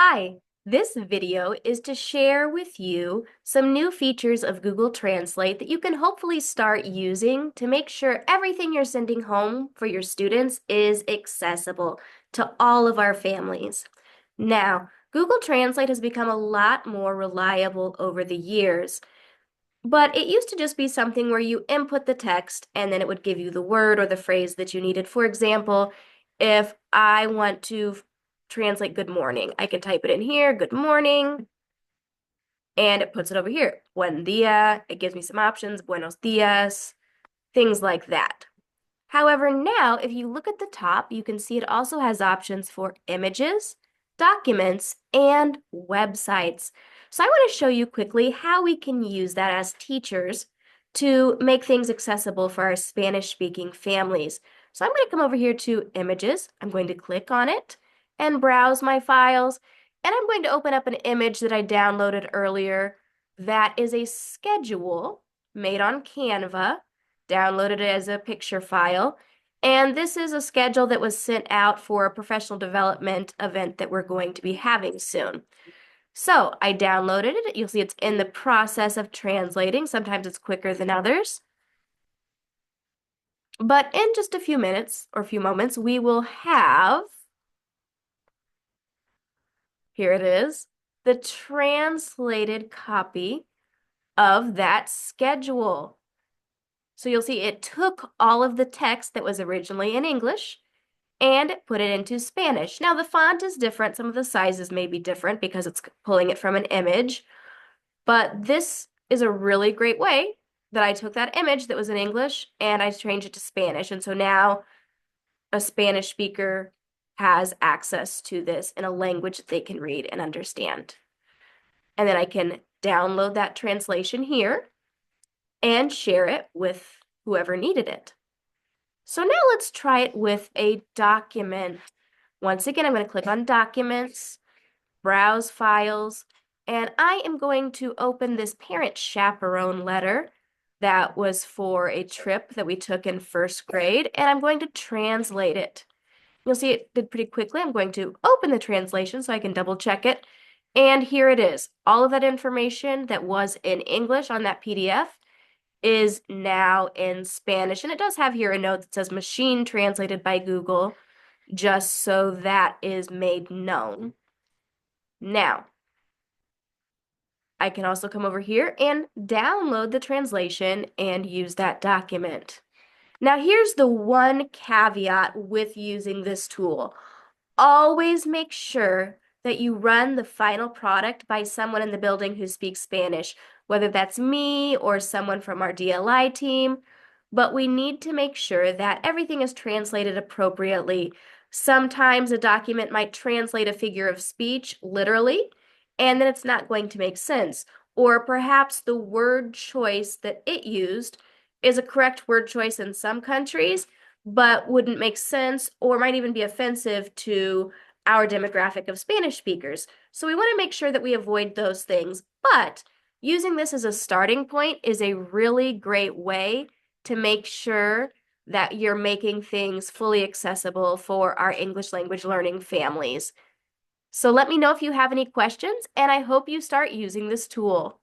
Hi, this video is to share with you some new features of Google Translate that you can hopefully start using to make sure everything you're sending home for your students is accessible to all of our families. Now, Google Translate has become a lot more reliable over the years, but it used to just be something where you input the text and then it would give you the word or the phrase that you needed. For example, if I want to translate good morning, I can type it in here, good morning, and it puts it over here. Buen dia. It gives me some options, buenos dias, things like that. However, now if you look at the top, you can see it also has options for images, documents, and websites. So I want to show you quickly how we can use that as teachers to make things accessible for our Spanish-speaking families. So I'm going to come over here to images. I'm going to click on it and browse my files. And I'm going to open up an image that I downloaded earlier that is a schedule made on Canva, downloaded it as a picture file. And this is a schedule that was sent out for a professional development event that we're going to be having soon. So I downloaded it. You'll see it's in the process of translating. Sometimes it's quicker than others. But in just a few minutes or a few moments, we will have, here it is, the translated copy of that schedule. So you'll see it took all of the text that was originally in English and put it into Spanish. Now the font is different. Some of the sizes may be different because it's pulling it from an image, but this is a really great way that I took that image that was in English and I changed it to Spanish. And so now a Spanish speaker has access to this in a language that they can read and understand. And then I can download that translation here and share it with whoever needed it. So now let's try it with a document. Once again, I'm going to click on Documents, Browse Files, and I am going to open this parent chaperone letter that was for a trip that we took in first grade, and I'm going to translate it. You'll see it did pretty quickly. I'm going to open the translation so I can double check it. And here it is. All of that information that was in English on that PDF is now in Spanish. And it does have here a note that says machine translated by Google, just so that is made known. Now, I can also come over here and download the translation and use that document. Now, here's the one caveat with using this tool. Always make sure that you run the final product by someone in the building who speaks Spanish, whether that's me or someone from our DLI team, but we need to make sure that everything is translated appropriately. Sometimes a document might translate a figure of speech literally, and then it's not going to make sense. Or perhaps the word choice that it used is a correct word choice in some countries, but wouldn't make sense or might even be offensive to our demographic of Spanish speakers. So we want to make sure that we avoid those things. But using this as a starting point is a really great way to make sure that you're making things fully accessible for our English language learning families. So let me know if you have any questions, and I hope you start using this tool.